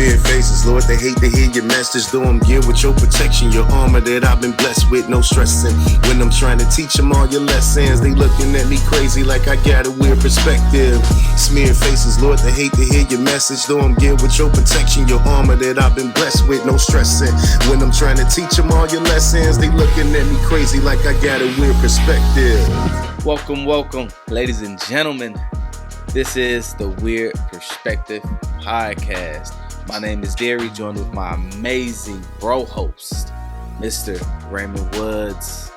Smear faces, Lord, they hate to hear your message. Though I'm geared with your protection, your armor that I've been blessed with, no stressing. When I'm trying to teach them all your lessons, they looking at me crazy like I got a weird perspective. Smear faces, Lord, they hate to hear your message. Though I'm geared with your protection, your armor that I've been blessed with, no stressing. When I'm trying to teach them all your lessons, they looking at me crazy like I got a weird perspective. Welcome, ladies and gentlemen. This is the Weird Perspective Podcast. My name is Darry, joined with my amazing bro host, Mr. Raymond Woods.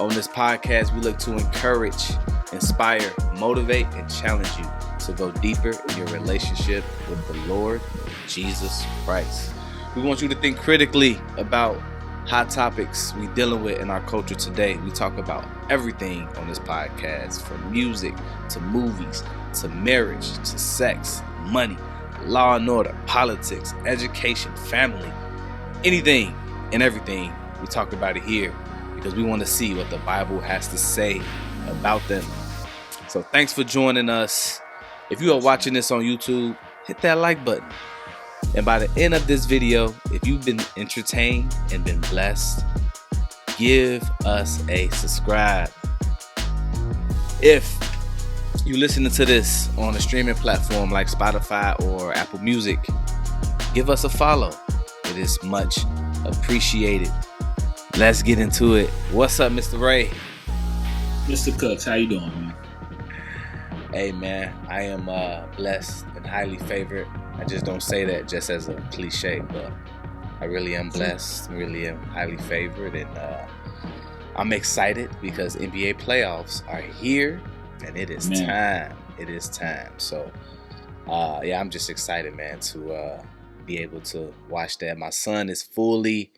On this podcast, we look to encourage, inspire, motivate, and challenge you to go deeper in your relationship with the Lord Jesus Christ. We want you to think critically about hot topics we dealing with in our culture today. We talk about everything on this podcast, from music to movies to marriage to sex, money, law and order, politics, education, family, anything and everything. We talk about it here because we want to see what the Bible has to say about them. So thanks for joining us. If you are watching this on YouTube, hit that like button. And by the end of this video, if you've been entertained and been blessed, give us a subscribe. If you listening to this on a streaming platform like Spotify or Apple Music, give us a follow. It is much appreciated. Let's get into it. What's up, Mr. Ray? Mr. Cooks, how you doing, man? Hey, man, I am blessed and highly favored. I just don't say that just as a cliche, but I really am blessed, really am highly favored, and I'm excited because NBA playoffs are here, and it is time. It is time. So, I'm just excited, man, to be able to watch that. My son is fully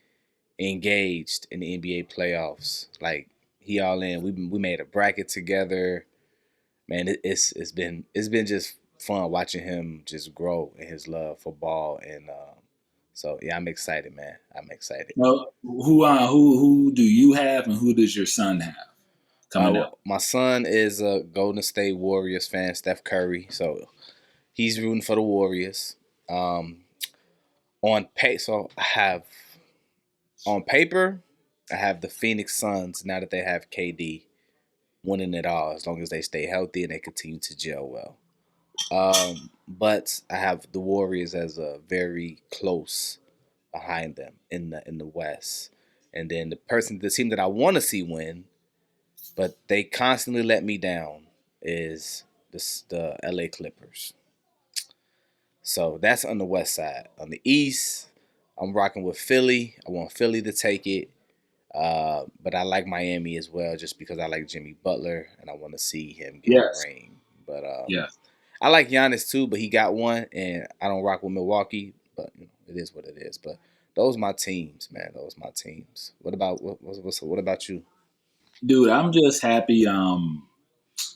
engaged in the NBA playoffs. Like, he all in. We made a bracket together. Man, it's been just fun watching him just grow in his love for ball, and so I'm excited, man. I'm excited. Well, who do you have, and who does your son have coming up? My son is a Golden State Warriors fan, Steph Curry, so he's rooting for the Warriors. On paper, I have the Phoenix Suns now that they have KD winning it all, as long as they stay healthy and they continue to gel well. But I have the Warriors as a very close behind them in the West. And then the team that I want to see win, but they constantly let me down, is the LA Clippers. So that's on the West side. On the East, I'm rocking with Philly. I want Philly to take it. But I like Miami as well, just because I like Jimmy Butler and I want to see him get a ring. But I like Giannis too, but he got one, and I don't rock with Milwaukee. But it is what it is. But those are my teams, man. Those are my teams. What about you? Dude, I'm just happy. I'm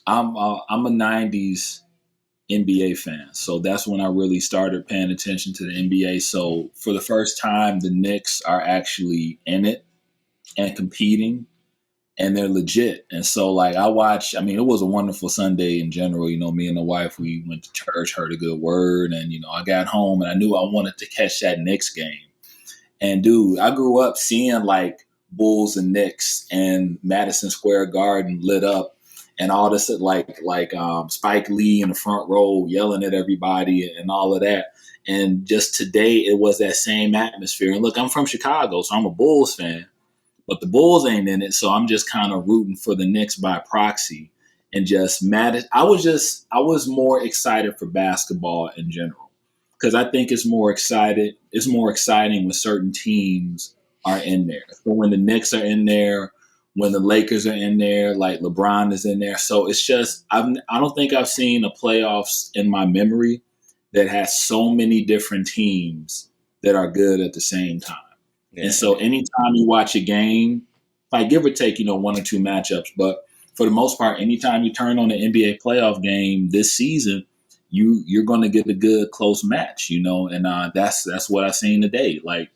a '90s NBA fan, so that's when I really started paying attention to the NBA. So for the first time, the Knicks are actually in it and competing, and they're legit. And so, like, it was a wonderful Sunday in general. Me and the wife, we went to church, heard a good word, and, I got home and I knew I wanted to catch that Knicks game. And, dude, I grew up seeing, like, Bulls and Knicks and Madison Square Garden lit up and all this, like Spike Lee in the front row yelling at everybody and all of that. And just today, it was that same atmosphere. And look, I'm from Chicago, so I'm a Bulls fan. But the Bulls ain't in it, so I'm just kind of rooting for the Knicks by proxy, and just mad. I was more excited for basketball in general, because I think it's more exciting when certain teams are in there. So when the Knicks are in there, when the Lakers are in there, like LeBron is in there. So it's just I don't think I've seen a playoffs in my memory that has so many different teams that are good at the same time. Yeah. And so anytime you watch a game, like give or take, one or two matchups, but for the most part, anytime you turn on an NBA playoff game this season, you're going to get a good close match, and that's what I seen today. Like,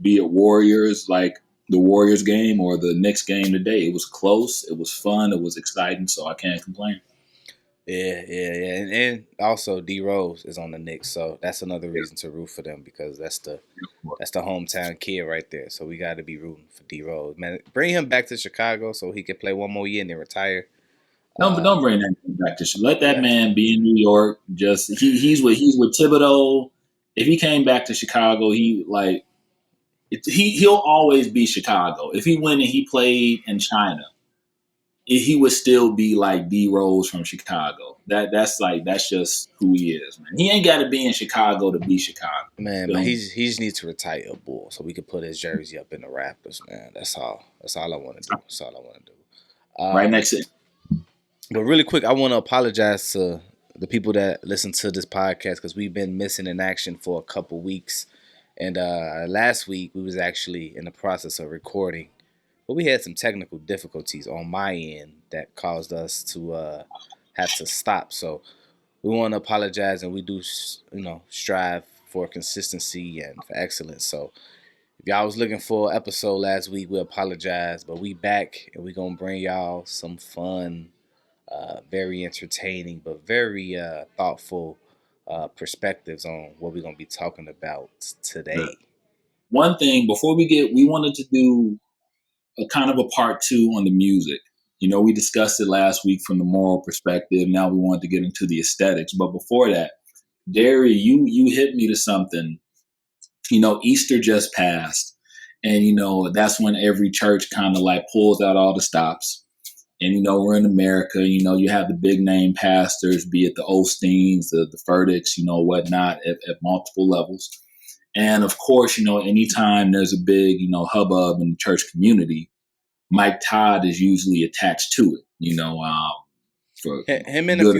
be it Warriors, like the Warriors game or the Knicks game today, it was close, it was fun, it was exciting, so I can't complain. Yeah. And also D Rose is on the Knicks, so that's another Yeah, reason to root for them because of course. that's the hometown kid right there. So we got to be rooting for D Rose, man. Bring him back to Chicago so he can play one more year and then retire. Don't bring that man back to shit. Let that Yeah, man be in New York. Just he's with Thibodeau. If he came back to Chicago, he'll always be Chicago. If he went and he played in China, he would still be like D Rose from Chicago. That's just who he is, man. He ain't got to be in Chicago to be Chicago. man, but Feel me? he just needs to retire a Bull so we can put his jersey up in the Raptors, man. That's all. That's all I want to do. That's all I want to do. Right next to him. But really quick, I want to apologize to the people that listen to this podcast because we've been missing in action for a couple weeks. And last week we was actually in the process of recording, but we had some technical difficulties on my end that caused us to have to stop. So we want to apologize, and we do, strive for consistency and for excellence. So if y'all was looking for an episode last week, we apologize, but we back and we gonna bring y'all some fun, very entertaining, but very thoughtful perspectives on what we're gonna be talking about today. One thing before we wanted to do a kind of a part two on the music. We discussed it last week from the moral perspective. Now we wanted to get into the aesthetics. But before that, Darry, you hit me to something. Easter just passed. And, that's when every church kind of like pulls out all the stops. And, we're in America, you have the big name pastors, be it the Osteens, the Furticks, whatnot, at multiple levels. And of course, anytime there's a big, hubbub in the church community, Mike Todd is usually attached to it, for Him and good, a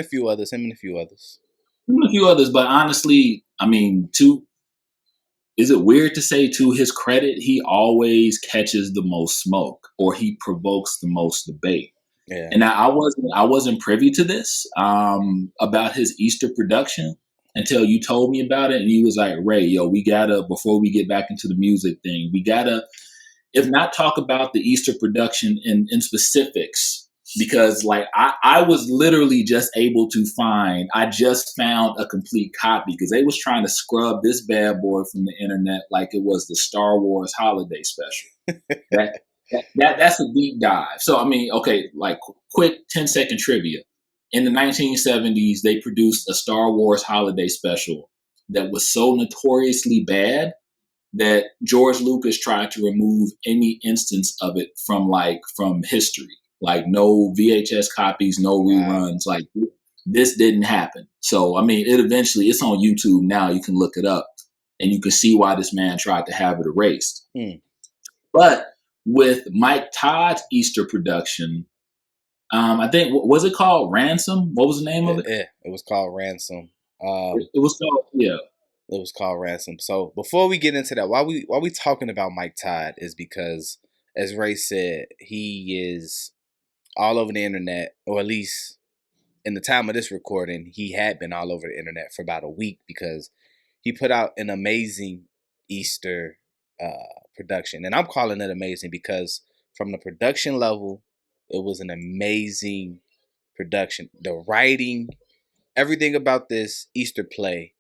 few others. Him and a few others. a few others. But honestly, I mean, is it weird to say to his credit, he always catches the most smoke or he provokes the most debate. Yeah. And I wasn't privy to this about his Easter production until you told me about it, and he was like, "Ray, yo, we gotta before we get back into the music thing, we gotta if not talk about the Easter production in specifics." Because like I was literally just able to I just found a complete copy because they was trying to scrub this bad boy from the internet like it was the Star Wars holiday special. That's a deep dive. So I mean, okay, like quick 10-second trivia. In the 1970s, they produced a Star Wars holiday special that was so notoriously bad that George Lucas tried to remove any instance of it from history. Like no VHS copies, no reruns. Like this didn't happen. So I mean, it's on YouTube now. You can look it up, and you can see why this man tried to have it erased. But with Mike Todd's Easter production, I think was it called Ransom? What was the name of it? Yeah, it was called Ransom. It was called It was called Ransom. So before we get into that, why we talking about Mike Todd is because, as Ray said, he is all over the internet, or at least in the time of this recording, he had been all over the internet for about a week because he put out an amazing Easter production. And I'm calling it amazing because from the production level, it was an amazing production. The writing, everything about this Easter play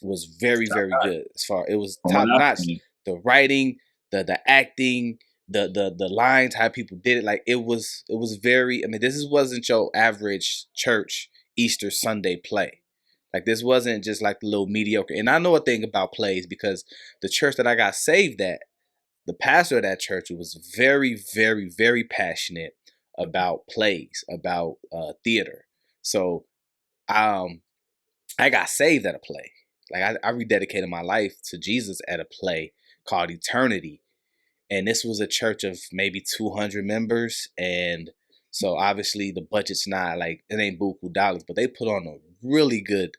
was very, very good. It was top notch. The writing, the acting, the lines, how people did it, like it was very. I mean, wasn't your average church Easter Sunday play. Like this wasn't just like the little mediocre. And I know a thing about plays because the church that I got saved at, the pastor of that church was very, very, very passionate about plays, about theater. So I got saved at a play. Like I rededicated my life to Jesus at a play called Eternity. And this was a church of maybe 200 members. And so obviously the budget's not like, it ain't buku dollars, but they put on a really good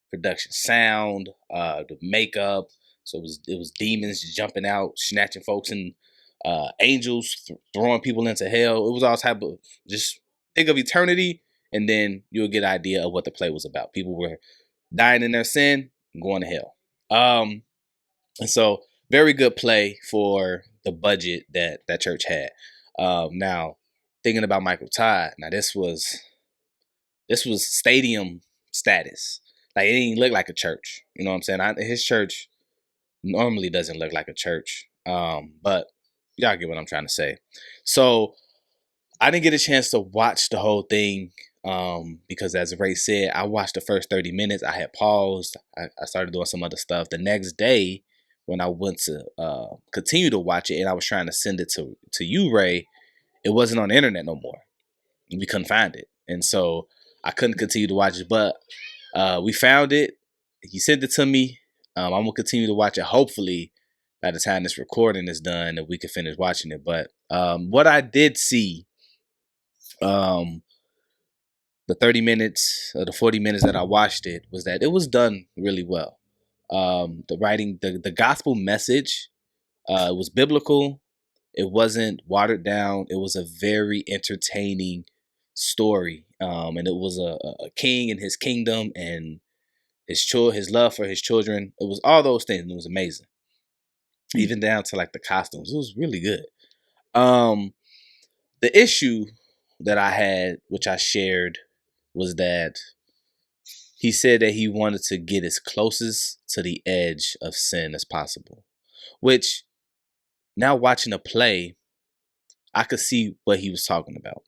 production. Sound, the makeup. So it was demons jumping out, snatching folks, and angels throwing people into hell. It was all type of, just think of Eternity, and then you'll get an idea of what the play was about. People were dying in their sin and going to hell. And so very good play for the budget that church had. Now, thinking about Michael Todd, now this was This was stadium status. Like, it didn't look like a church. You know what I'm saying? His church normally doesn't look like a church. But y'all get what I'm trying to say. So I didn't get a chance to watch the whole thing. Because as Ray said, I watched the first 30 minutes. I had paused. I started doing some other stuff. The next day, when I went to continue to watch it, and I was trying to send it to you, Ray, it wasn't on the internet no more. We couldn't find it, and so I couldn't continue to watch it. But we found it. He sent it to me. I'm gonna continue to watch it. Hopefully, by the time this recording is done, that we can finish watching it. But what I did see, the 30 minutes or the 40 minutes that I watched it, was that it was done really well. The writing, the gospel message, it was biblical. It wasn't watered down. It was a very entertaining story. And it was a king and his kingdom and his love for his children. It was all those things. And it was amazing. Even down to like the costumes. It was really good. The issue that I had, which I shared, was that he said that he wanted to get as closest to the edge of sin as possible. Which, now watching a play, I could see what he was talking about.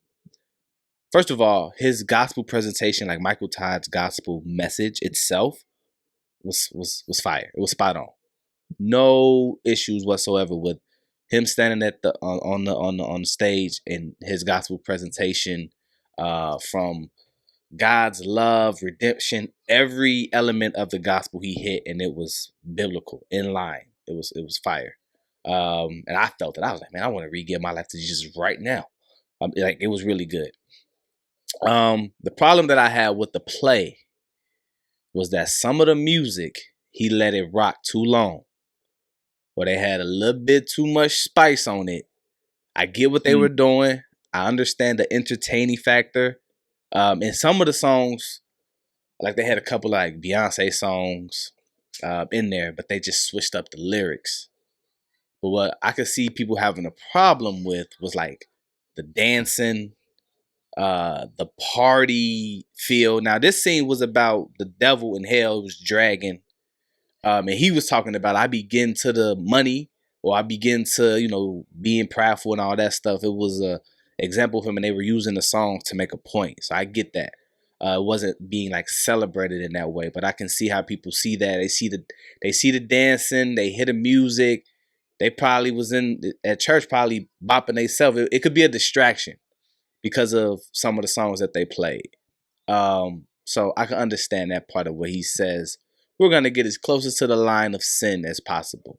First of all, his gospel presentation, like Michael Todd's gospel message itself, was fire. It was spot on. No issues whatsoever with him standing at the on the stage and his gospel presentation, from God's love, redemption, every element of the gospel he hit, and it was biblical, in line. It was fire. And I felt it. I was like, man, I want to re-give my life to Jesus right now. Like, it was really good. The problem that I had with the play was that some of the music, he let it rock too long, or they had a little bit too much spice on it. I get what they were doing. I understand the entertaining factor. And some of the songs, like they had a couple like Beyonce songs in there, but they just switched up the lyrics. But what I could see people having a problem with was like the dancing, the party feel. Now, this scene was about the devil in hell was dragging. And he was talking about, I begin to the money, or I begin to, being prideful and all that stuff. It was a example of him, and they were using the song to make a point. So I get that. It wasn't being like celebrated in that way, but I can see how people see that. They see the dancing, they hear the music. They probably was at church, probably bopping themselves. It could be a distraction because of some of the songs that they played. So I can understand that part of what he says. We're going to get as closest to the line of sin as possible.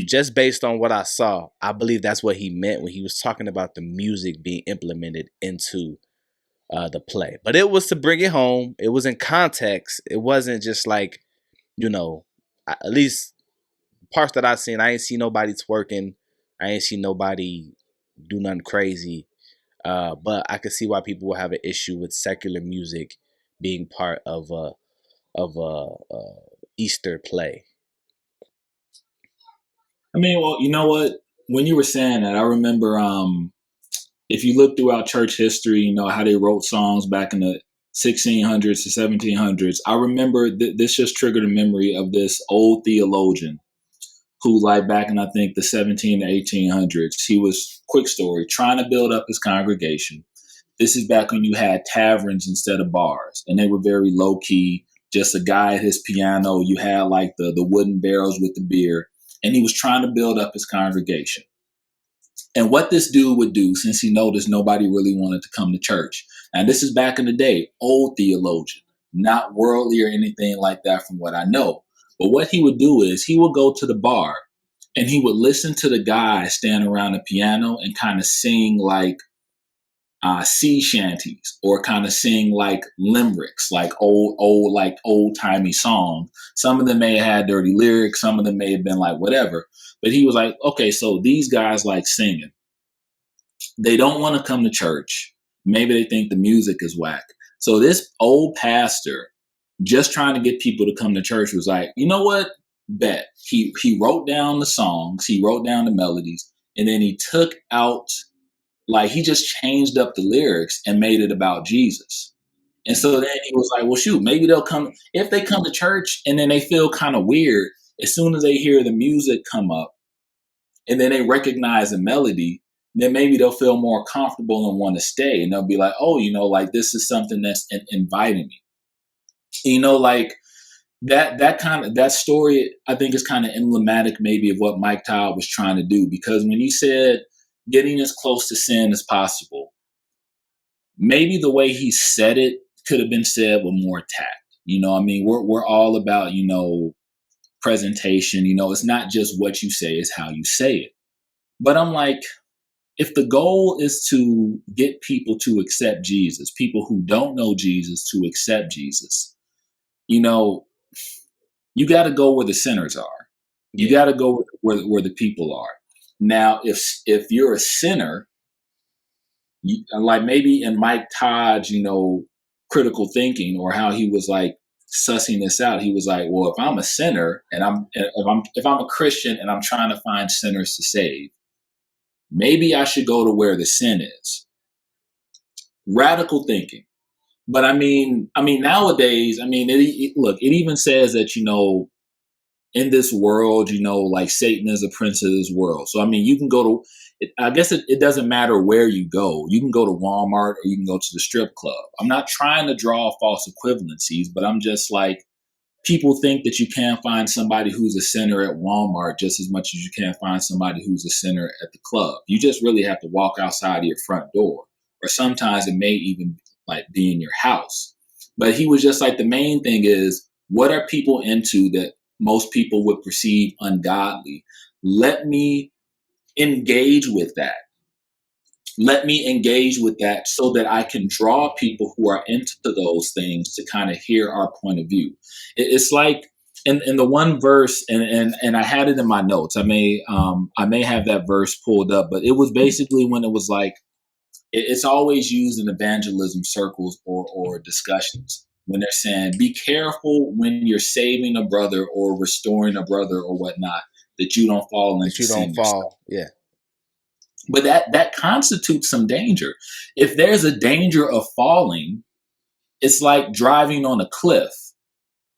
Just based on what I saw, I believe that's what he meant when he was talking about the music being implemented into the play. But it was to bring it home. It was in context. It wasn't just like, at least parts that I've seen, I ain't see nobody twerking. I ain't see nobody do nothing crazy. But I could see why people will have an issue with secular music being part of a Easter play. I mean, well, you know what? When you were saying that, I remember if you look throughout church history, how they wrote songs back in the 1600s to 1700s. I remember this just triggered a memory of this old theologian who, like back in, I think, the 17 to 1800s, he was, quick story, trying to build up his congregation. This is back when you had taverns instead of bars, and they were very low key. Just a guy at his piano. You had like the wooden barrels with the beer, and he was trying to build up his congregation. And what this dude would do, since he noticed nobody really wanted to come to church, and this is back in the day, old theologian, not worldly or anything like that from what I know. But what he would do is he would go to the bar and he would listen to the guy stand around the piano and kind of sing like sea shanties, or kind of sing like limericks, like old timey songs. Some of them may have had dirty lyrics. Some of them may have been like whatever. But he was like, okay, so these guys like singing. They don't want to come to church. Maybe they think the music is whack. So this old pastor, just trying to get people to come to church, was like, you know what? Bet. He wrote down the songs. He wrote down the melodies. And then he took out, like, he just changed up the lyrics and made it about Jesus. And so then he was like, well, shoot, maybe they'll come. If they come to church and then they feel kind of weird, as soon as they hear the music come up and then they recognize the melody, then maybe they'll feel more comfortable and want to stay. And they'll be like, oh, like this is something that's inviting me. Like that story, I think, is kind of emblematic maybe of what Mike Todd was trying to do. Because when he said getting as close to sin as possible, maybe the way he said it could have been said with more tact. We're all about, presentation. It's not just what you say, it's how you say it. But I'm like, if the goal is to get people to accept Jesus, people who don't know Jesus to accept Jesus, you got to go where the sinners are. You got to go where the people are. Now, if you're a sinner, like maybe in Mike Todd's, critical thinking, or how he was like sussing this out, he was like, well, if I'm a sinner and if I'm a Christian and I'm trying to find sinners to save, maybe I should go to where the sin is. Radical thinking. But I mean nowadays, it even says that, in this world, like Satan is a prince of this world. So, you can go to, I guess it doesn't matter where you go. You can go to Walmart or you can go to the strip club. I'm not trying to draw false equivalencies, but I'm just like, people think that you can't find somebody who's a sinner at Walmart just as much as you can't find somebody who's a sinner at the club. You just really have to walk outside of your front door. Or sometimes it may even like be in your house. But he was just like, the main thing is, what are people into that most people would perceive ungodly? Let me engage with that. Let me engage with that so that I can draw people who are into those things to kind of hear our point of view. It's like in the one verse, and I had it in my notes. I may have that verse pulled up, but it was basically when it was like, it's always used in evangelism circles or discussions when they're saying, be careful when you're saving a brother or restoring a brother or whatnot, that you don't fall into sin yourself. Yeah. But that constitutes some danger. If there's a danger of falling, it's like driving on a cliff.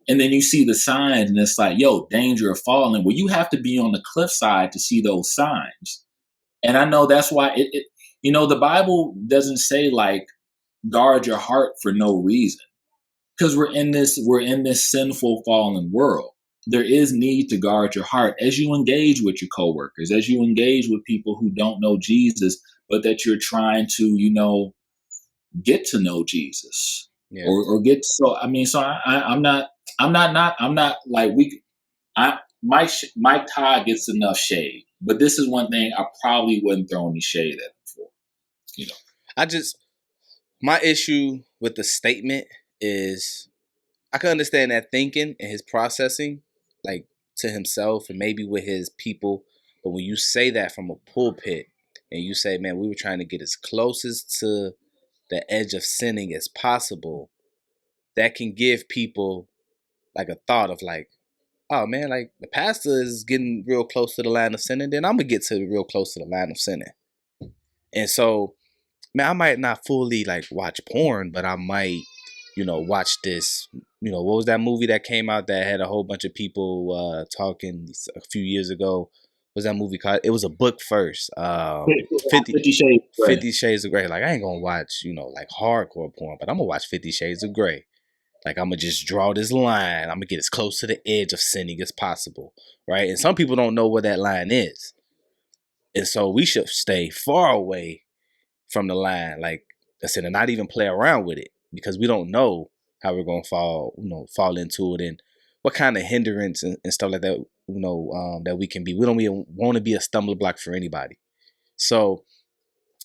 And then you see the signs and it's like, yo, danger of falling. Well, you have to be on the cliffside to see those signs. And I know that's why the Bible doesn't say like, guard your heart for no reason. Because we're in this sinful, fallen world. There is need to guard your heart as you engage with your coworkers, as you engage with people who don't know Jesus, but that you're trying to, get to know Jesus, or get. So I'm not like Mike Todd gets enough shade, but this is one thing I probably wouldn't throw any shade at him for. My issue with the statement is, I can understand that thinking and his processing, like to himself and maybe with his people. But when you say that from a pulpit and you say, man, we were trying to get as close as to the edge of sinning as possible, that can give people like a thought of like, oh man, like the pastor is getting real close to the line of sinning, then I'm going to get to real close to the line of sinning. And so, man, I might not fully like watch porn, but I might, watch this. What was that movie that came out that had a whole bunch of people talking a few years ago? What was that movie called? It was a book first. 50 Shades of Grey. 50 Shades of Grey. Like, I ain't gonna watch, like hardcore porn, but I'm gonna watch 50 Shades of Grey. Like, I'm gonna just draw this line. I'm gonna get as close to the edge of sinning as possible, right? And some people don't know where that line is. And so we should stay far away from the line, like I said, and not even play around with it, because we don't know how we're gonna fall into it, and what kind of hindrance and stuff like that, that we can be. We don't even want to be a stumbling block for anybody. So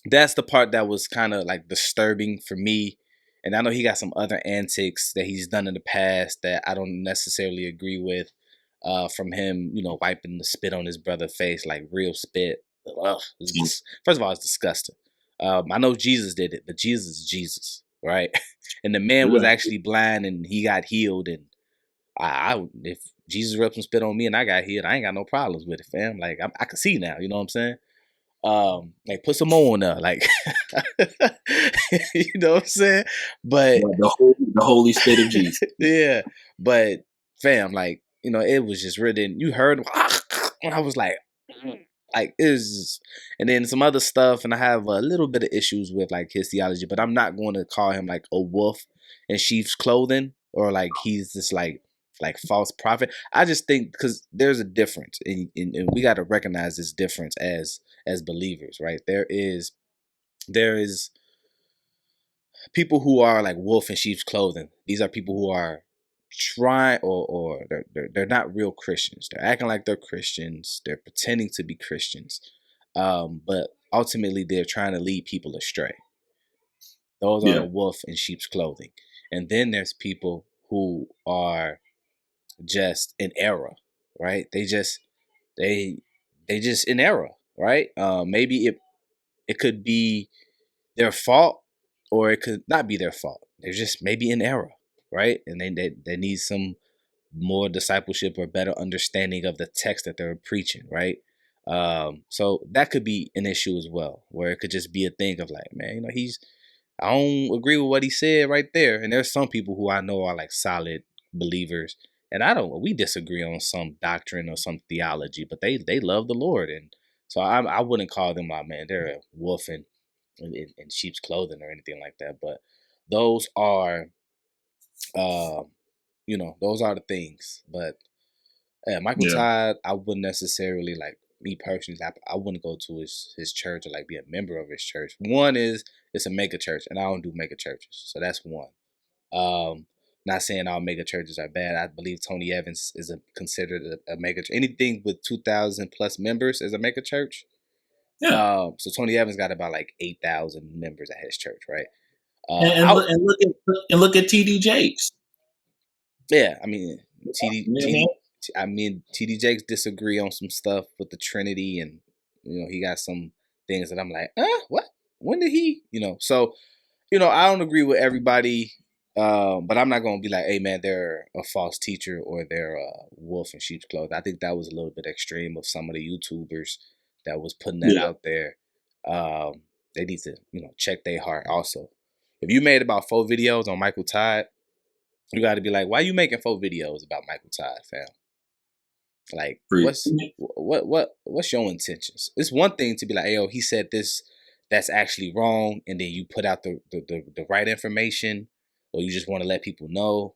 that's the part that was kind of like disturbing for me. And I know he got some other antics that he's done in the past that I don't necessarily agree with. From him, wiping the spit on his brother's face, like real spit. Ugh, first of all, it's disgusting. I know Jesus did it, but Jesus is Jesus, right? And the man was actually blind and he got healed. And if Jesus rubbed some spit on me and I got healed, I ain't got no problems with it, fam. Like, I can see now, you know what I'm saying? Like put some on there, like you know what I'm saying? But The holy spit of Jesus. yeah, but fam, like, you know, it was just written. You heard him, and I was like it was just, and then some other stuff, and I have a little bit of issues with like his theology, but I'm not going to call him like a wolf in sheep's clothing, or like he's just like false prophet. I just think because there's a difference, and we got to recognize this difference as believers, right? There is people who are like wolf in sheep's clothing. These are people who are trying, or they're not real Christians. They're acting like they're Christians. They're pretending to be Christians, but ultimately they're trying to lead people astray. Those are the wolf in sheep's clothing. And then there's people who are just in error, right? They just in error, right? Maybe it could be their fault, or it could not be their fault. They're just maybe in error, right? And they need some more discipleship or better understanding of the text that they're preaching, right? So that could be an issue as well, where it could just be a thing of like, man, you know, I don't agree with what he said right there. And there's some people who I know are like solid believers, and we disagree on some doctrine or some theology, but they love the Lord. And so I wouldn't call them like, man, they're a wolf in sheep's clothing or anything like that. But those are, those are the things. But Michael Todd, I wouldn't necessarily, like, me personally, I wouldn't go to his church or like be a member of his church. One is it's a mega church, and I don't do mega churches, so that's one. Not saying all mega churches are bad. I believe Tony Evans is considered a mega church. Anything with 2,000 plus members is a mega church. Yeah. So Tony Evans got about like 8,000 members at his church, right? Look at TD Jakes. Yeah, I mean TD Jakes disagree on some stuff with the Trinity, and he got some things that I'm like, what? When did he? So I don't agree with everybody, but I'm not gonna be like, hey man, they're a false teacher or they're a wolf in sheep's clothing. I think that was a little bit extreme of some of the YouTubers that was putting that out there. They need to check their heart also. If you made about 4 videos on Michael Todd, you got to be like, why you making 4 videos about Michael Todd, fam? Like, what's your intentions? It's one thing to be like, hey, he said this, that's actually wrong, and then you put out the right information, or you just want to let people know.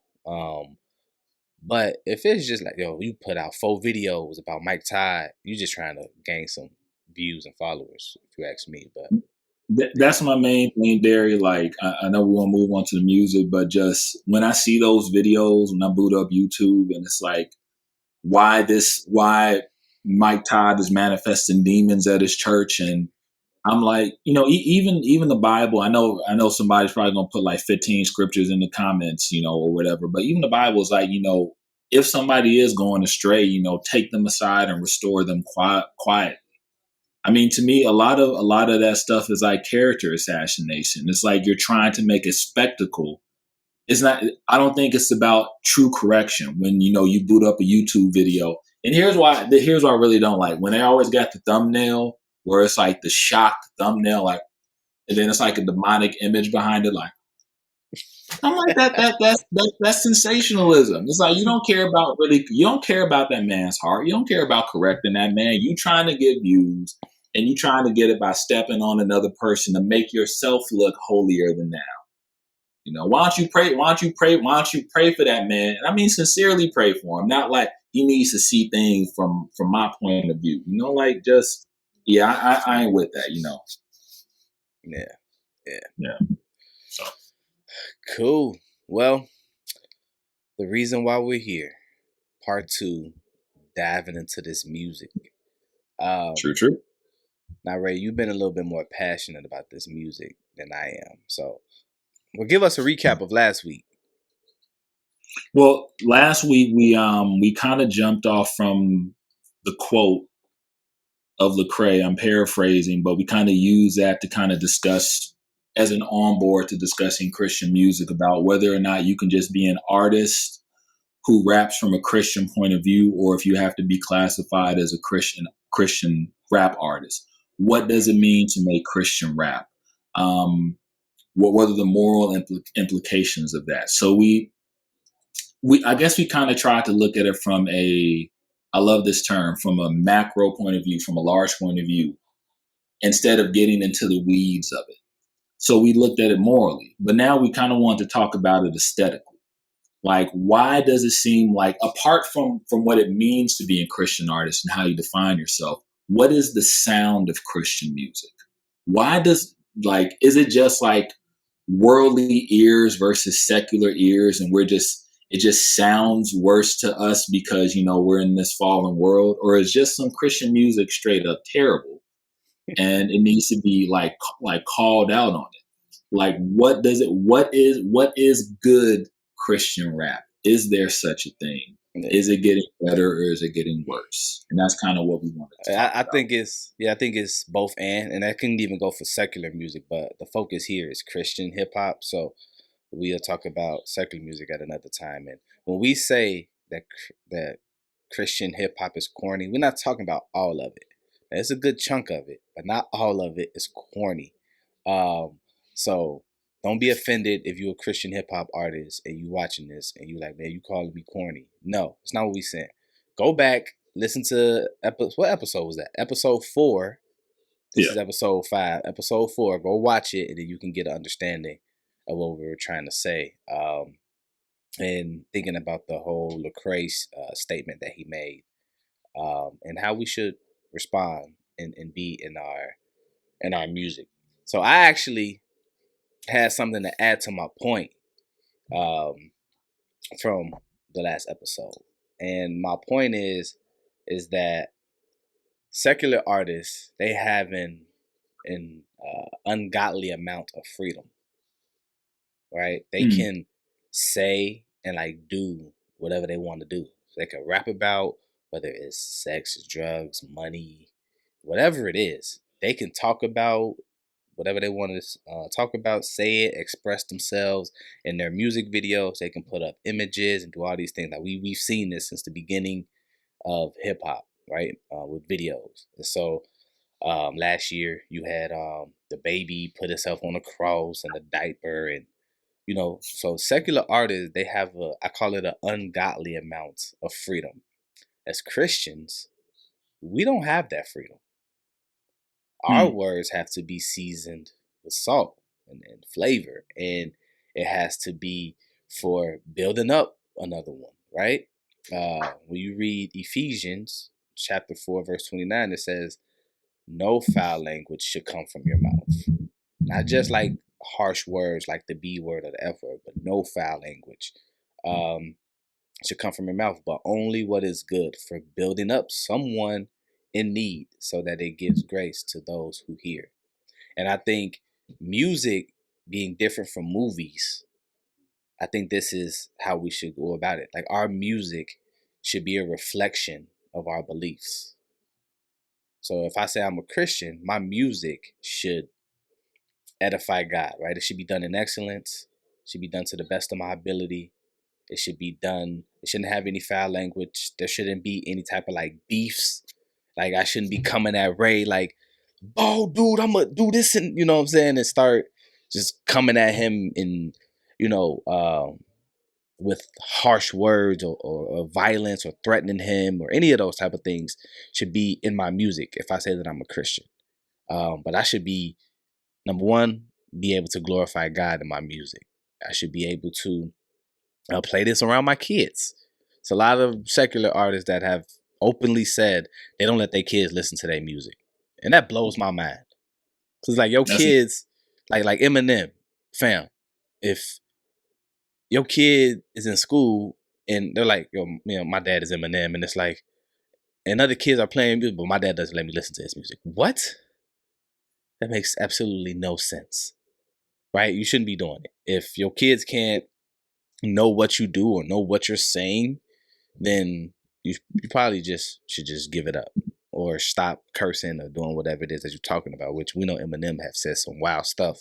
But if it's just like, you put out 4 videos about Mike Todd, you're just trying to gain some views and followers, if you ask me. But that's my main thing, Darry. Like, I know we want to move on to the music, but just when I see those videos, when I boot up YouTube, and it's like, why Mike Todd is manifesting demons at his church, and I'm like, even the Bible. I know somebody's probably gonna put like 15 scriptures in the comments, or whatever. But even the Bible is like, if somebody is going astray, take them aside and restore them quietly. I mean, to me, a lot of that stuff is like character assassination. It's like you're trying to make a spectacle. It's not. I don't think it's about true correction when you boot up a YouTube video. And here's why I really don't like when they always got the thumbnail where it's like the shocked thumbnail, like, and then it's like a demonic image behind it, like. I'm like that's sensationalism. It's like you don't care about that man's heart. You don't care about correcting that man. You trying to get views, and you trying to get it by stepping on another person to make yourself look holier than thou. Why don't you pray? Why don't you pray for that man? And I mean, sincerely pray for him. Not like he needs to see things from my point of view. Like just I ain't with that. Yeah. So. Cool. Well, the reason why we're here, part 2, diving into this music. True. Now, Ray, you've been a little bit more passionate about this music than I am. So, give us a recap of last week. Well, last week we kind of jumped off from the quote of Lecrae. I'm paraphrasing, but we kind of used that to kind of discuss as an onboard to discussing Christian music about whether or not you can just be an artist who raps from a Christian point of view, or if you have to be classified as a Christian rap artist. what does it mean to make Christian rap? What are the moral implications of that? So we I guess we kind of tried to look at it from I love this term, from a macro point of view, from a large point of view, instead of getting into the weeds of it. So we looked at it morally, but now we kind of want to talk about it aesthetically. Like, why does it seem like, apart from what it means to be a Christian artist and how you define yourself, what is the sound of Christian music? Why does, like, is it just like worldly ears versus secular ears, and it just sounds worse to us because, we're in this fallen world? Or is just some Christian music straight up terrible and it needs to be like called out on it? Like, what is good Christian rap? Is there such a thing? Is it getting better or is it getting worse? And that's kind of what we wanted to talk about. I think it's both and I couldn't even go for secular music, but the focus here is Christian hip hop. So we'll talk about secular music at another time. And when we say that Christian hip hop is corny, we're not talking about all of it. There's a good chunk of it, but not all of it is corny. So don't be offended if you're a Christian hip hop artist and you watching this and you like, man, you calling me corny. No, it's not what we saying. Go back, listen to what episode was that? Episode 4. This is episode 5. Episode 4. Go watch it and then you can get an understanding of what we were trying to say. And thinking about the whole Lecrae statement that he made, and how we should respond and be in our music. So I actually had something to add to my point from the last episode, and my point is that secular artists, they have an ungodly amount of freedom, right? They can say and like do whatever they want to do. So they can rap about whether it's sex, drugs, money, whatever it is. They can talk about whatever they want to talk about, say it, express themselves in their music videos. They can put up images and do all these things. Like we've seen this since the beginning of hip hop, right? With videos. And so last year you had the baby put himself on a cross and a diaper, and so secular artists, they have I call it an ungodly amount of freedom. As Christians, we don't have that freedom. Our words have to be seasoned with salt and flavor, and it has to be for building up another one, right? When you read Ephesians chapter 4, verse 29, it says, no foul language should come from your mouth. Not just like harsh words like the B word or the F word, but no foul language should come from your mouth, but only what is good for building up someone in need so that it gives grace to those who hear. And I think music being different from movies, I think this is how we should go about it. Like our music should be a reflection of our beliefs. So if I say I'm a Christian, my music should edify God, right? It should be done in excellence. It should be done to the best of my ability. It should be done. It shouldn't have any foul language. There shouldn't be any type of like beefs. Like I shouldn't be coming at Ray like, oh, dude, I'm going to do this. And you know what I'm saying? And start just coming at him in, with harsh words or violence or threatening him or any of those type of things should be in my music if I say that I'm a Christian. But I should be, number one, be able to glorify God in my music. I should be able to play this around my kids. It's a lot of secular artists that have openly said they don't let their kids listen to their music. And that blows my mind. Cause like your kids, like Eminem, fam, if your kid is in school and they're like, my dad is Eminem, and it's like, and other kids are playing music, but my dad doesn't let me listen to his music. What? That makes absolutely no sense. Right? You shouldn't be doing it. If your kids can't know what you do or know what you're saying, then you probably should just give it up or stop cursing or doing whatever it is that you're talking about, which we know Eminem have said some wild stuff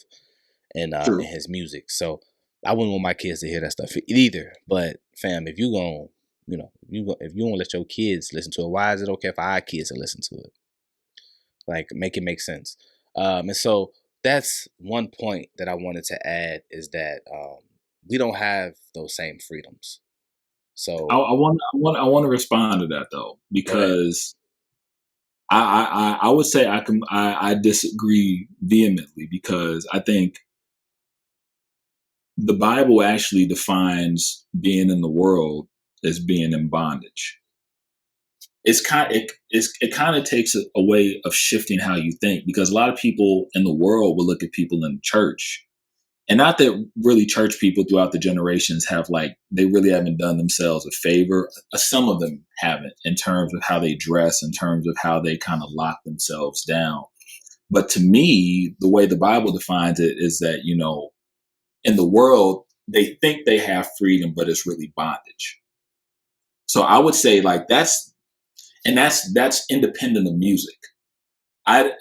in his music. So I wouldn't want my kids to hear that stuff either. But fam, if you gonna let your kids listen to it, why is it okay for our kids to listen to it? like make it make sense. And so that's one point that I wanted to add is that we don't have those same freedoms. So I want to respond to that though, go ahead. because I would say I disagree vehemently, because I think the Bible actually defines being in the world as being in bondage. It kind of takes a way of shifting how you think, because a lot of people in the world will look at people in church, and not that really church people throughout the generations have, like, they really haven't done themselves a favor. Some of them haven't, in terms of how they dress, in terms of how they kind of lock themselves down. But to me, the way the Bible defines it is that, in the world, they think they have freedom, but it's really bondage. So I would say, like, that's independent of music. I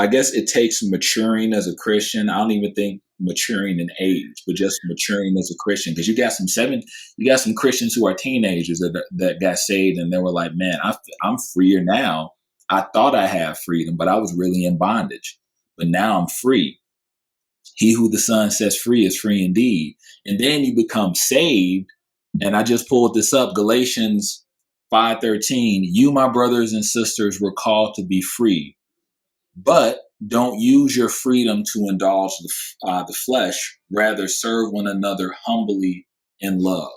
guess it takes maturing as a Christian. I don't even think maturing in age, but just maturing as a Christian. Because you got some Christians who are teenagers that got saved, and they were like, "Man, I'm freer now. I thought I had freedom, but I was really in bondage. But now I'm free. He who the Son sets free is free indeed." And then you become saved. And I just pulled this up, Galatians 5:13. "You, my brothers and sisters, were called to be free, but don't use your freedom to indulge the flesh. Rather, serve one another humbly in love."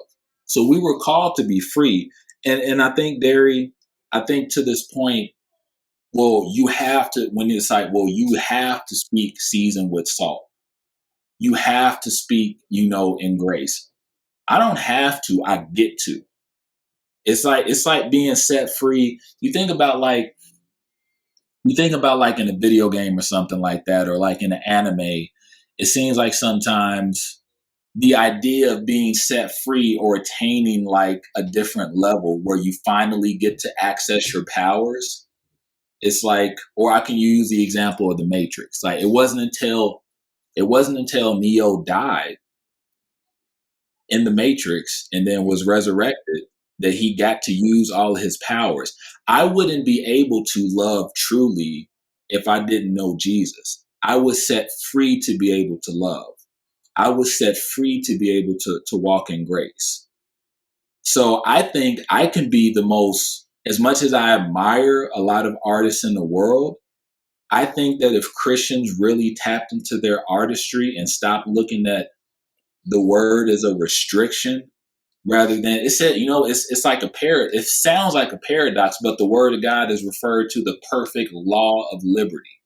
So we were called to be free. And I think, Darry, to this point, well, you have to, when it's like, well, you have to speak seasoned with salt. You have to speak, in grace. I don't have to, I get to. It's like being set free. You think about like in a video game or something like that, or like in an anime, it seems like sometimes the idea of being set free or attaining like a different level where you finally get to access your powers, it's like, or I can use the example of the Matrix. Like it wasn't until Neo died in the Matrix and then was resurrected that he got to use all of his powers. I wouldn't be able to love truly if I didn't know Jesus. I was set free to be able to love. I was set free to be able to walk in grace. So I think I can be as much as I admire a lot of artists in the world, I think that if Christians really tapped into their artistry and stopped looking at the word as a restriction, rather than, it said, it's like it sounds like a paradox, but the word of God is referred to the perfect law of liberty.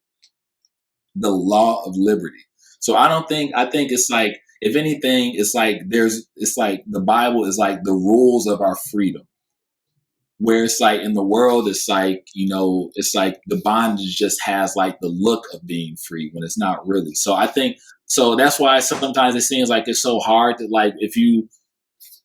The law of liberty. So I think it's like, if anything, it's like the Bible is like the rules of our freedom. Where it's like in the world, it's like, it's like the bondage just has like the look of being free when it's not really. So I think, so that's why sometimes it seems like it's so hard to, like, if you,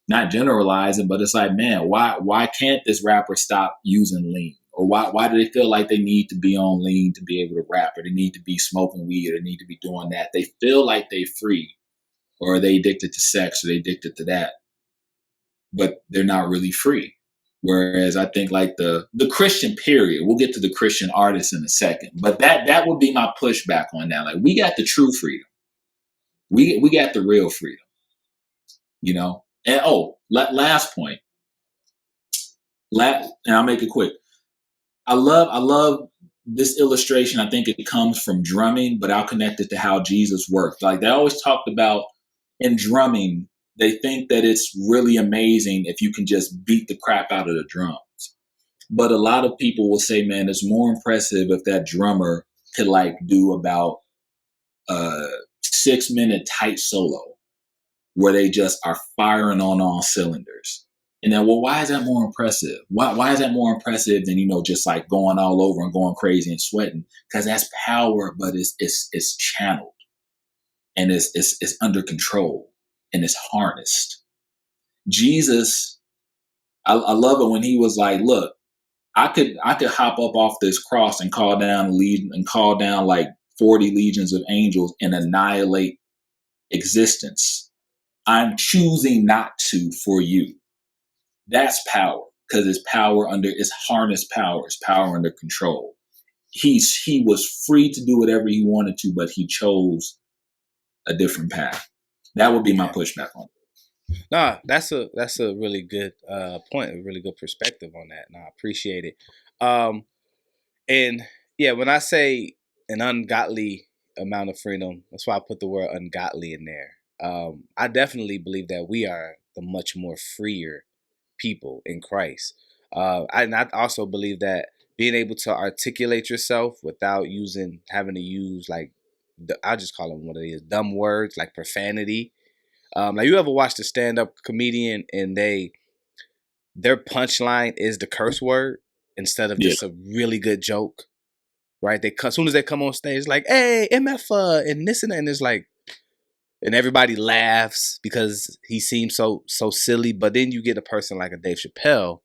not generalizing, but it's like, man, why can't this rapper stop using lean? Or why do they feel like they need to be on lean to be able to rap, or they need to be smoking weed, or they need to be doing that? They feel like they free, or are they addicted to sex, or they addicted to that, but they're not really free. Whereas I think like the Christian period, we'll get to the Christian artists in a second, but that would be my pushback on that. Like, we got the true freedom. We got the real freedom, And last point, and I'll make it quick. I love this illustration. I think it comes from drumming, but I'll connect it to how Jesus worked. Like, they always talked about in drumming, they think that it's really amazing if you can just beat the crap out of the drums. But a lot of people will say, man, it's more impressive if that drummer could like do about a 6-minute tight solo where they just are firing on all cylinders. And then, well, why is that more impressive? Why is that more impressive than, just like going all over and going crazy and sweating? Because that's power, but it's channeled, and it's under control, and it's harnessed. Jesus, I love it when he was like, look, I could hop up off this cross and call down like 40 legions of angels and annihilate existence. I'm choosing not to for you. That's power, because it's harnessed power. It's power under control. he was free to do whatever he wanted to, but he chose a different path. That would be my pushback on it. Nah, that's a really good point, a really good perspective on that. And I appreciate it. And yeah, when I say an ungodly amount of freedom, that's why I put the word ungodly in there. I definitely believe that we are the much more freer people in Christ. And I also believe that being able to articulate yourself without having to use like, I just call them what it is, dumb words like profanity. Like you ever watched a stand-up comedian and their punchline is the curse word instead of just a really good joke, right? As soon as they come on stage, like, hey, MF, and this and that, and it's like, and everybody laughs because he seems so silly. But then you get a person like a Dave Chappelle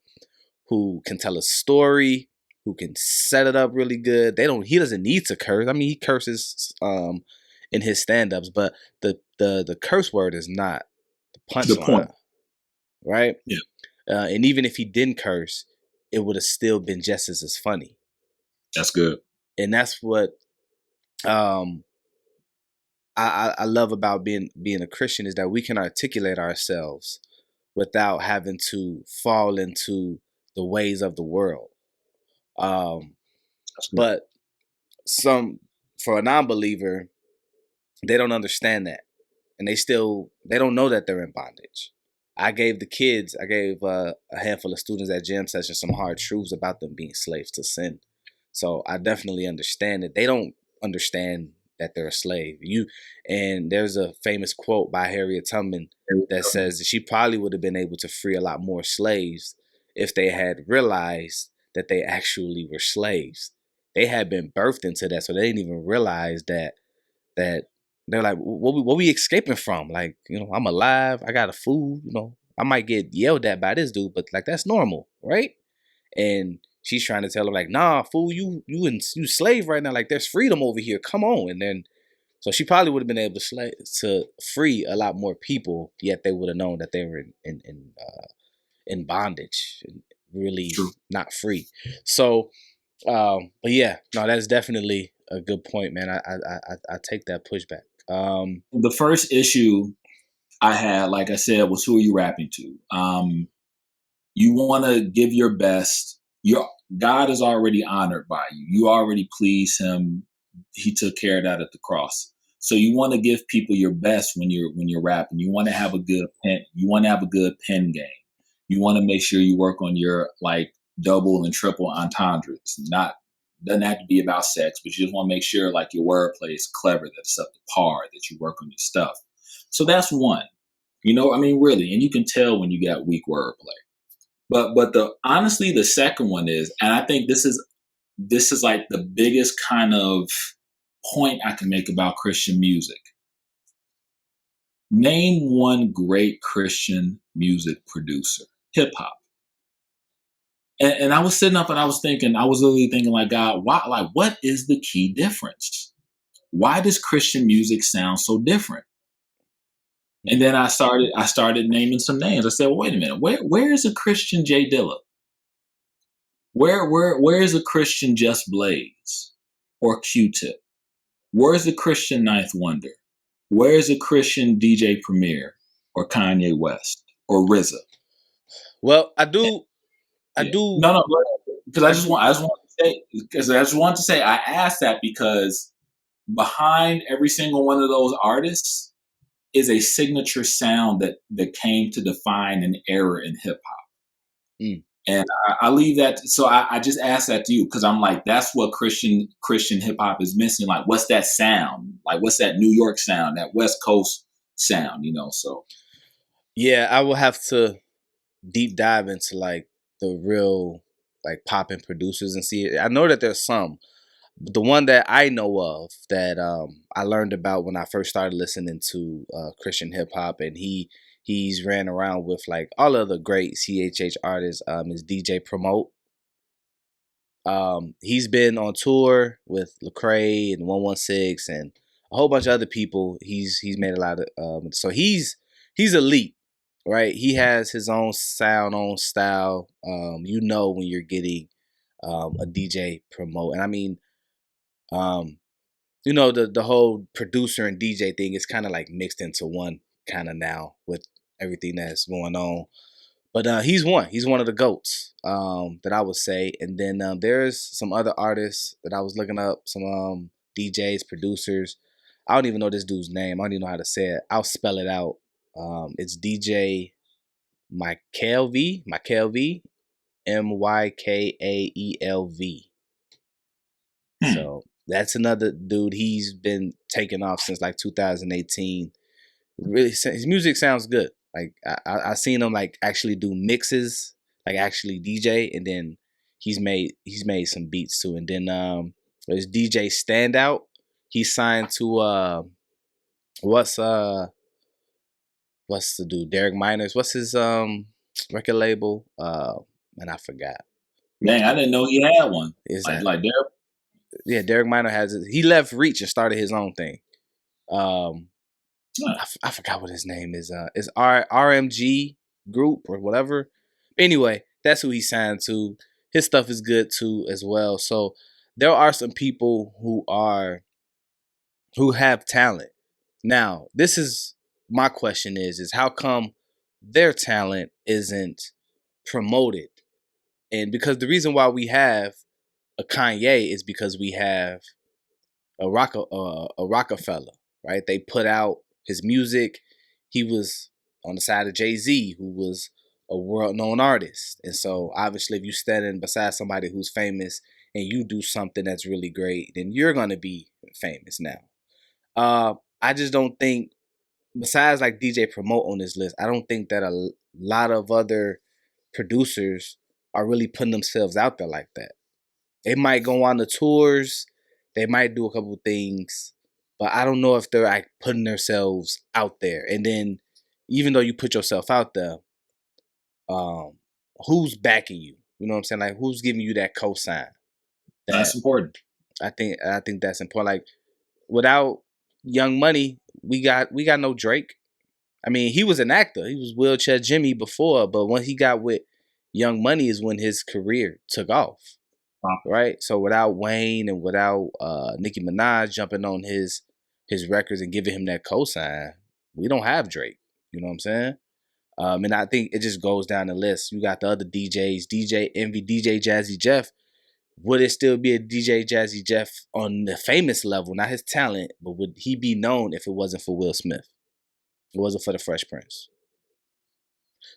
who can tell a story, who can set it up really good. He doesn't need to curse. I mean, he curses in his stand-ups, but the curse word is not the The point. punchline, right? Yeah. And even if he didn't curse, it would have still been just as funny. That's good. And that's what I love about being a Christian, is that we can articulate ourselves without having to fall into the ways of the world. But for a non-believer, they don't understand that, and they don't know that they're in bondage. I gave a handful of students at gym session some hard truths about them being slaves to sin. So I definitely understand that they don't understand that they're a slave. And there's a famous quote by Harriet Tubman that says that she probably would have been able to free a lot more slaves if they had realized that they actually were slaves. They had been birthed into that, so they didn't even realize that they're like, what we escaping from? Like, I'm alive, I got a food, I might get yelled at by this dude, but like that's normal, right? And she's trying to tell him like, nah, fool, you slave right now. Like there's freedom over here. Come on. And then so she probably would have been able to free a lot more people, yet they would have known that they were in bondage and really not free. So but yeah, no, that's definitely a good point, man. I take that pushback. The first issue I had, like I said, was who are you rapping to? You want to give your best. God is already honored by you. You already please him. He took care of that at the cross. So you want to give people your best when you're rapping. You want to have a good pen. You want to have a good pen game. You want to make sure you work on your like double and triple entendres. Doesn't have to be about sex, but you just want to make sure like your wordplay is clever, that it's up to par, that you work on your stuff. So that's one. Really, and you can tell when you got weak wordplay. But honestly, the second one is, and I think this is like the biggest kind of point I can make about Christian music. Name one great Christian music producer, hip hop. And I was sitting up and I was literally thinking like, God, why? Like, what is the key difference? Why does Christian music sound so different? And then I started naming some names. I said, well, wait a minute, where is a Christian Jay Dilla? Where is a Christian Just Blaze or Q-Tip? Where is a Christian Ninth Wonder? Where is a Christian DJ Premier or Kanye West or RZA? Well, I do. No, because I just want to say I asked that because behind every single one of those artists is a signature sound that came to define an era in hip hop. And I leave that. So I just asked that to you because I'm like, that's what Christian hip hop is missing. Like, what's that sound? Like, what's that New York sound? That West Coast sound? So. Yeah, I will have to deep dive into like the real like poppin' producers and see it. I know that there's some, but the one that I know of that I learned about when I first started listening to Christian hip hop, and he's ran around with like all of the great CHH artists, is DJ Promote. He's been on tour with Lecrae and 116 and a whole bunch of other people. He's made a lot of so he's elite, right? He has his own sound, own style. When you're getting a DJ Promote, and I mean, Um, the whole producer and DJ thing is kind of like mixed into one kind of now with everything that's going on. But he's one. He's one of the goats that I would say. And then there's some other artists that I was looking up. Some DJs, producers. I don't even know this dude's name. I don't even know how to say it. I'll spell it out. It's DJ MyKaelV, MyKaelv. So that's another dude. He's been taking off since like 2018. Really, his music sounds good. Like I seen him like actually do mixes, like actually DJ, and then he's made some beats too. And then there's DJ Standout. He's signed to what's the dude, Derek Miners? What's his record label? And I forgot. Dang, I didn't know he had one. Is like Derek? Yeah, Derek Miner has it. He left Reach and started his own thing. I forgot what his name is. It's RMG Group or whatever. Anyway, that's who he signed to. His stuff is good too as well. So there are some people who have talent. Now, this is my question is how come their talent isn't promoted? And because the reason why we have a Kanye is because we have a Rockefeller, right? They put out his music. He was on the side of Jay-Z, who was a world-known artist. And so obviously if you're standing beside somebody who's famous and you do something that's really great, then you're going to be famous now. I just don't think, besides like DJ Promote on this list, I don't think that a lot of other producers are really putting themselves out there like that. They might go on the tours, they might do a couple things, but I don't know if they're like putting themselves out there. And then even though you put yourself out there, who's backing you? You know what I'm saying? Like who's giving you that cosign? That's important. I think that's important. Like without Young Money, we got no Drake. I mean, he was an actor. He was Wheelchair Jimmy before, but when he got with Young Money is when his career took off. Right? So without Wayne and without Nicki Minaj jumping on his records and giving him that cosign, we don't have Drake. You know what I'm saying? And I think it just goes down the list. You got the other DJs, DJ Envy, DJ Jazzy Jeff. Would it still be a DJ Jazzy Jeff on the famous level, not his talent, but would he be known if it wasn't for Will Smith? It wasn't for the Fresh Prince.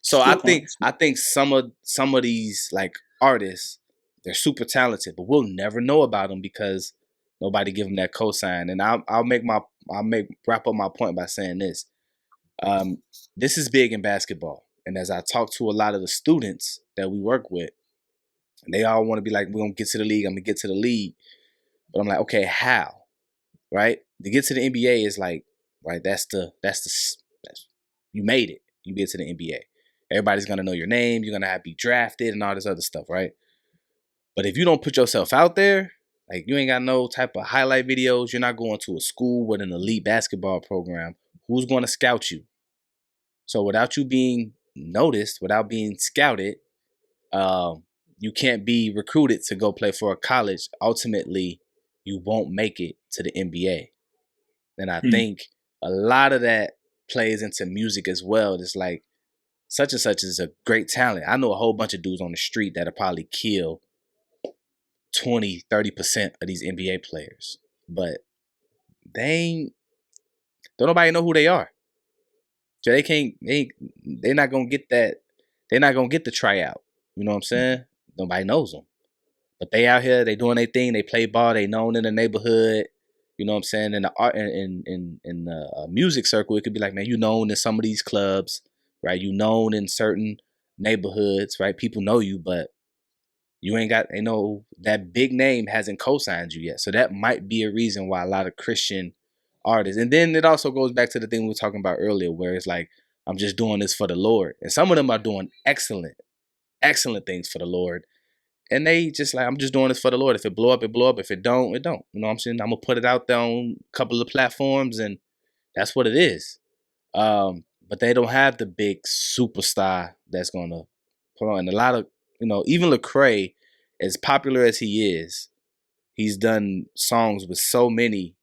So I think some of these like artists, they're super talented, but we'll never know about them because nobody give them that cosign. And I'll wrap up my point by saying this. This is big in basketball. And as I talk to a lot of the students that we work with, they all want to be like, we're going to get to the league. I'm going to get to the league. But I'm like, okay, how? Right? To get to the NBA is like, right, that's you made it. You get to the NBA. Everybody's going to know your name. You're going to have to be drafted and all this other stuff, right? But if you don't put yourself out there, like you ain't got no type of highlight videos, you're not going to a school with an elite basketball program, who's going to scout you? So without you being noticed, without being scouted, you can't be recruited to go play for a college. Ultimately, you won't make it to the NBA. And I think a lot of that plays into music as well. It's like such and such is a great talent. I know a whole bunch of dudes on the street that'll probably kill 20-30% of these NBA players, but don't nobody know who they are. So they're not gonna get that. They're not gonna get the tryout. You know what I'm saying? Nobody knows them, but they out here, they doing their thing. They play ball. They known in the neighborhood. You know what I'm saying? In the art, in the music circle, it could be like, man, you known in some of these clubs, right? You known in certain neighborhoods, right? People know you, but you ain't got, that big name hasn't co-signed you yet. So that might be a reason why a lot of Christian artists, and then it also goes back to the thing we were talking about earlier, where it's like, I'm just doing this for the Lord. And some of them are doing excellent things for the Lord. And they just like, I'm just doing this for the Lord. If it blow up, it blow up. If it don't, it don't. You know what I'm saying? I'm going to put it out there on a couple of platforms, and that's what it is. But they don't have the big superstar that's going to put on. And a lot of, even Lecrae, as popular as he is, He's done songs with so many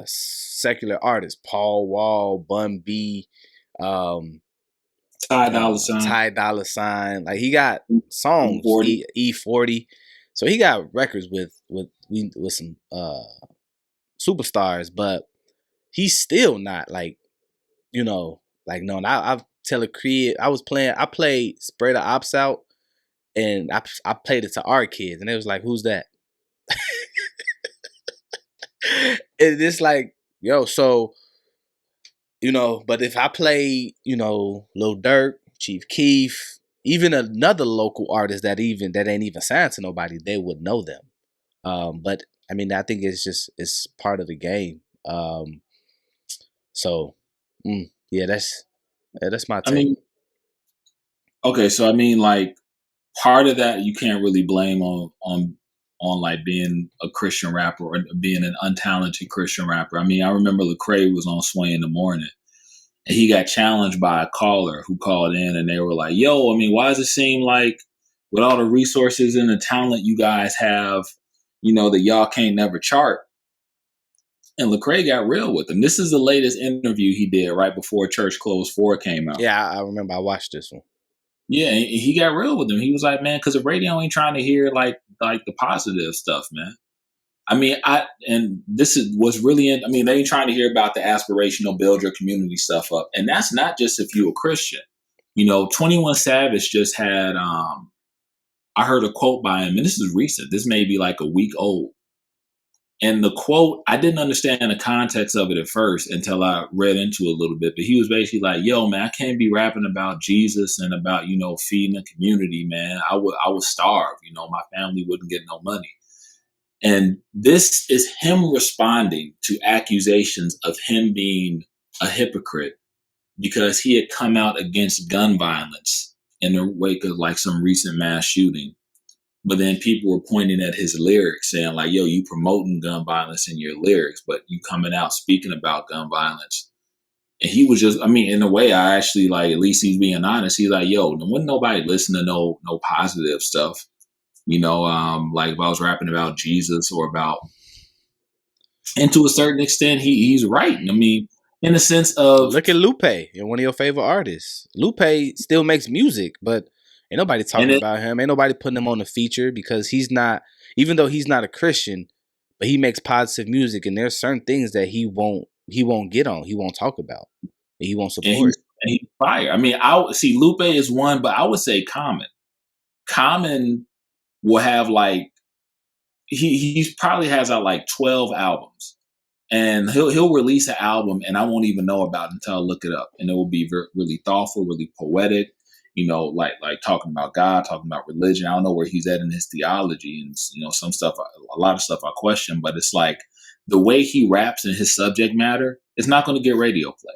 secular artists: Paul Wall, Bun B, Ty Dolla Sign, Ty Dolla Sign. Like he got songs, 40. E40. So he got records with some superstars, but he's still not like, you know, like known. I tell a kid I played Spray the Ops Out, and I played it to our kids, and it was like, who's that? And it's like, yo, so, you know, but if I play, you know, Lil Durk, Chief Keef, even another local artist that ain't even signed to nobody, they would know them. But I mean, I think it's part of the game. So yeah, that's my I take. mean, okay, so I mean, like, part of that you can't really blame on like being a Christian rapper or being an untalented Christian rapper. I mean, I remember Lecrae was on Sway in the Morning, and he got challenged by a caller who called in, and they were like, "Yo, I mean, why does it seem like with all the resources and the talent you guys have, you know, that y'all can't never chart?" And Lecrae got real with him. This is the latest interview he did right before Church Closed 4 came out. Yeah, I remember I watched this one. Yeah, and he got real with him. He was like, "Man, because the radio ain't trying to hear like the positive stuff, man." I mean, and this is what's really I mean, they ain't trying to hear about the aspirational build your community stuff up, and that's not just if you're a Christian. You know, 21 Savage just had I heard a quote by him, and this is recent. This may be like a week old. And the quote, I didn't understand the context of it at first until I read into it a little bit. But he was basically like, "Yo, man, I can't be rapping about Jesus and about, you know, feeding the community, man. I would starve. You know, my family wouldn't get no money." And this is him responding to accusations of him being a hypocrite because he had come out against gun violence in the wake of like some recent mass shooting. But then people were pointing at his lyrics saying like, "Yo, you promoting gun violence in your lyrics, but you coming out speaking about gun violence." And he was just, I mean, in a way, I actually like, at least he's being honest. He's like, "Yo, wouldn't nobody listen to no positive stuff. You know, like if I was rapping about Jesus or about," and to a certain extent, he's right. I mean, in the sense of, Look at Lupe, you're one of your favorite artists. Lupe still makes music, but ain't nobody and talking about him. Ain't nobody putting him on the feature because he's not, even though he's not a Christian, but he makes positive music, and there's certain things that he won't get on, he won't talk about, he won't support. and he's fire. I mean, I see Lupe is one, but I would say Common. Common will have like he probably has out like 12 albums, and he'll release an album and I won't even know about it until I look it up, and it will be really thoughtful, really poetic, you know, like talking about God, talking about religion. I don't know where he's at in his theology, and you know, some stuff, a lot of stuff I question, but it's like the way he raps and his subject matter is not going to get radio play.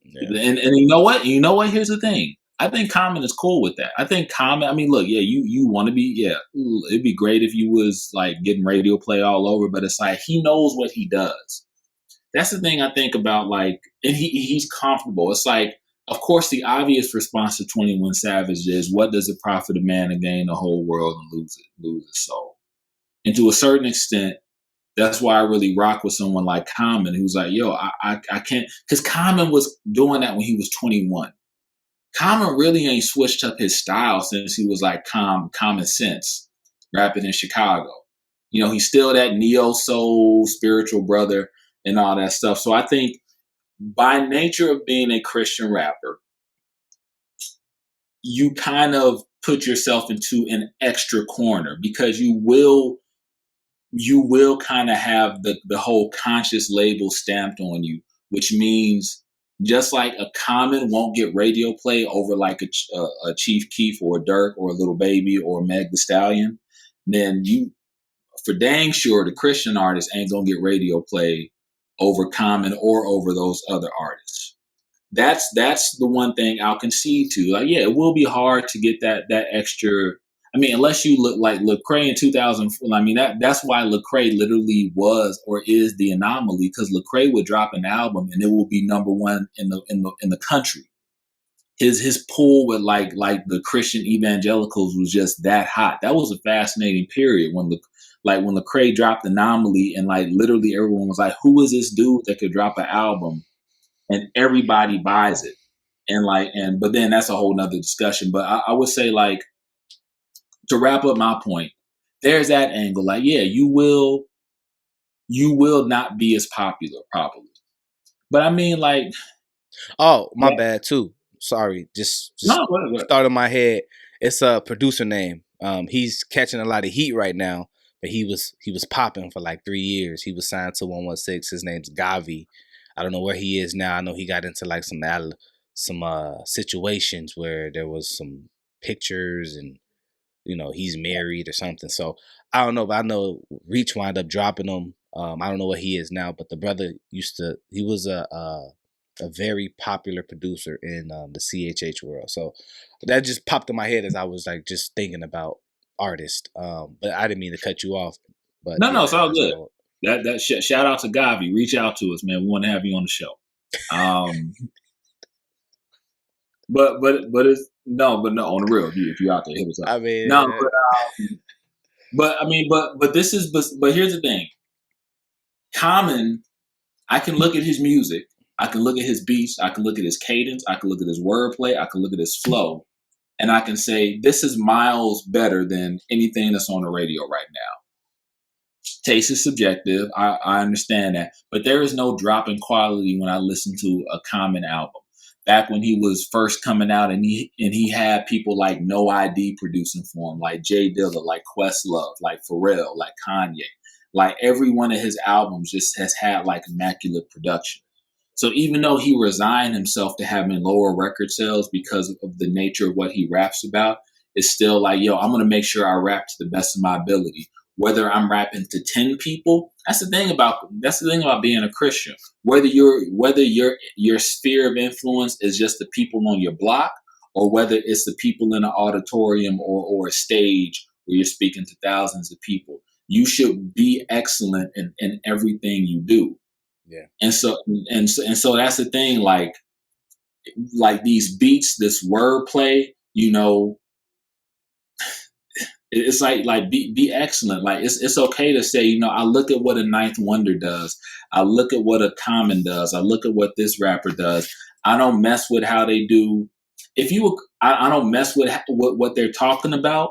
Yeah. And you know what? Here's the thing. I think Common is cool with that. I think Common, I mean, look, yeah, you want to be, yeah, it'd be great if you was like getting radio play all over, but it's like he knows what he does. That's the thing I think about, like, and he's comfortable. It's like, of course, the obvious response to 21 Savage is, what does it profit a man to gain the whole world and lose his soul? And to a certain extent, that's why I really rock with someone like Common, who's like, "Yo, I can't," because Common was doing that when he was 21. Common really ain't switched up his style since he was like Common Sense, rapping in Chicago. You know, he's still that neo soul spiritual brother and all that stuff. So I think by nature of being a Christian rapper, you kind of put yourself into an extra corner because you will kind of have the whole conscious label stamped on you, which means just like a Common won't get radio play over like a Chief Keef or a Dirk or a Little Baby or Meg The Stallion, then you, for dang sure, the Christian artist ain't gonna get radio play over Common or over those other artists. That's the one thing I'll concede to. Like, yeah, it will be hard to get that extra. I mean, unless you look like Lecrae in 2004. I mean, that's why Lecrae literally was or is the anomaly, because Lecrae would drop an album and it will be number one in the country. His pull with like the Christian evangelicals was just that hot. That was a fascinating period Like when Lecrae dropped Anomaly, and like literally everyone was like, "Who is this dude that could drop an album?" And everybody buys it. And like, but then that's a whole nother discussion. But I would say, like, to wrap up my point, there's that angle. Like, yeah, you will not be as popular probably. But I mean, like, oh, my bad too. Sorry, just no, what? thought in my head. It's a producer name. He's catching a lot of heat right now, but he was popping for like 3 years. He was signed to 116. His name's Gavi. I don't know where he is now. I know he got into like some situations where there was some pictures and he's married or something. So I don't know, but I know Reach wound up dropping him. I don't know what he is now, but the brother he was a very popular producer in the CHH world. So that just popped in my head as I was like just thinking about artists. But I didn't mean to cut you off. But no, it's all good. That shout out to Gavi. Reach out to us, man. We want to have you on the show. But it's no on the real. If you're out there, hit us up. I mean, no, but this is but here's the thing. Common, I can look at his music, I can look at his beats, I can look at his cadence, I can look at his wordplay, I can look at his flow, and I can say this is miles better than anything that's on the radio right now. Taste is subjective. I understand that, but there is no drop in quality when I listen to a Common album. Back when he was first coming out, and he had people like No ID producing for him, like Jay Dilla, like Questlove, like Pharrell, like Kanye. Like every one of his albums just has had like immaculate production. So even though he resigned himself to having lower record sales because of the nature of what he raps about, it's still like, yo, I'm going to make sure I rap to the best of my ability. Whether I'm rapping to 10 people, that's the thing about being a Christian. Whether your sphere of influence is just the people on your block, or whether it's the people in an auditorium or a stage where you're speaking to thousands of people, you should be excellent in everything you do. Yeah. And so that's the thing. Like these beats, this wordplay, it's like be excellent. Like it's okay to say, I look at what a Ninth Wonder does. I look at what a Common does. I look at what this rapper does. I don't mess with how they do. I don't mess with what they're talking about,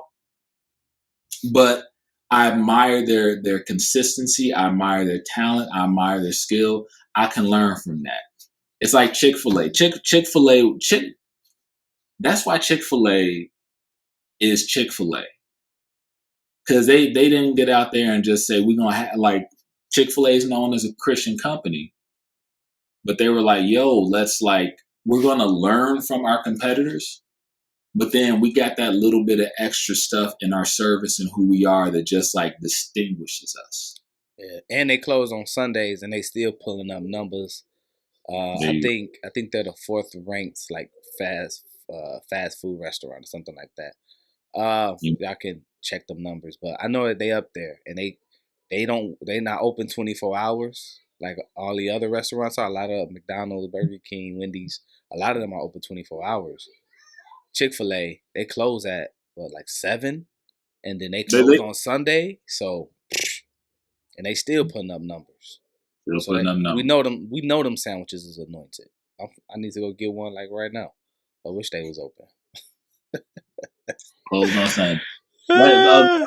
but I admire their consistency. I admire their talent. I admire their skill. I can learn from that. It's like Chick-fil-A. Chick-fil-A. That's why Chick-fil-A is Chick-fil-A. Because they didn't get out there and just say, we're going to have, like, Chick-fil-A is known as a Christian company. But they were like, yo, we're going to learn from our competitors. But then we got that little bit of extra stuff in our service and who we are that just like distinguishes us. Yeah, and they close on Sundays and they still pulling up numbers. I think they're the 4th ranked like fast food restaurant or something like that. Y'all can check them numbers, but I know that they up there, and they not open 24 hours like all the other restaurants are. A lot of McDonald's, Burger King, Wendy's, a lot of them are open 24 hours. Chick-fil-A, they close at like 7, and then they close on Sunday. So, and they still putting up numbers. We know them. We know them sandwiches is anointed. I need to go get one like right now. I wish they was open. Close on Sunday. A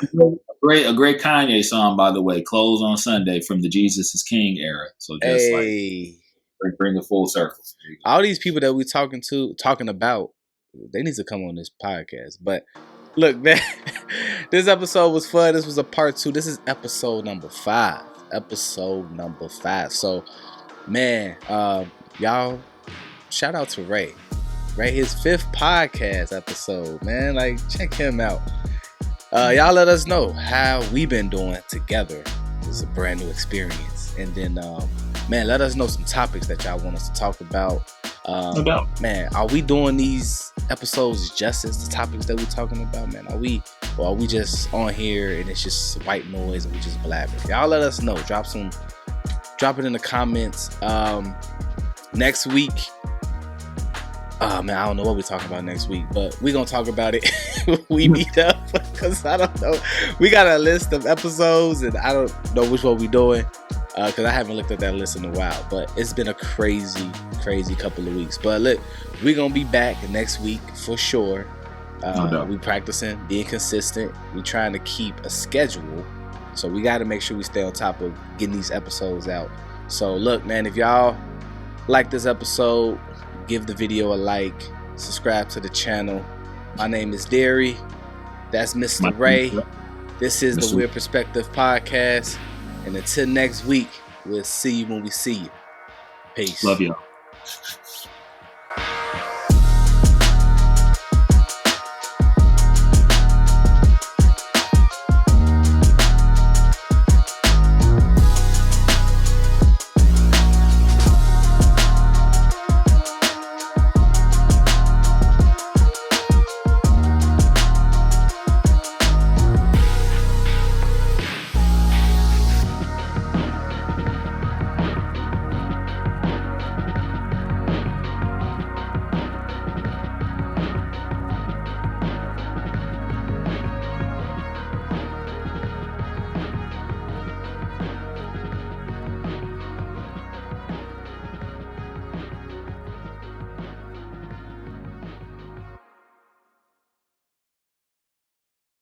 great Kanye song, by the way. Close on Sunday from the Jesus is King era. So just bring it full circle. All these people that we talking about, they need to come on this podcast. But look, man, this episode was fun. This was a part 2. This is episode number 5. So, man, y'all, shout out to Ray. Ray, his 5th podcast episode, man. Like, check him out. Y'all let us know how we been doing together. This is a brand new experience. And then, man, let us know some topics that y'all want us to talk about. No doubt. Man, are we doing these episodes justice, the topics that we're talking about, man? Are we just on here and it's just white noise and we just blabbing? Y'all let us know. Drop it in the comments. Next week, man, I don't know what we're talking about next week, but we're gonna talk about it. we meet up, because I don't know. We got a list of episodes, and I don't know which one we doing, because I haven't looked at that list in a while. But it's been a crazy couple of weeks. But look, we're gonna be back next week for sure. We practicing, being consistent. We trying to keep a schedule, so we got to make sure we stay on top of getting these episodes out. So look, man, if y'all like this episode, give the video a like, subscribe to the channel. My name is Darry. That's Mr. Ray. This is the Weird Perspective Podcast. And until next week, we'll see you when we see you. Peace. Love y'all.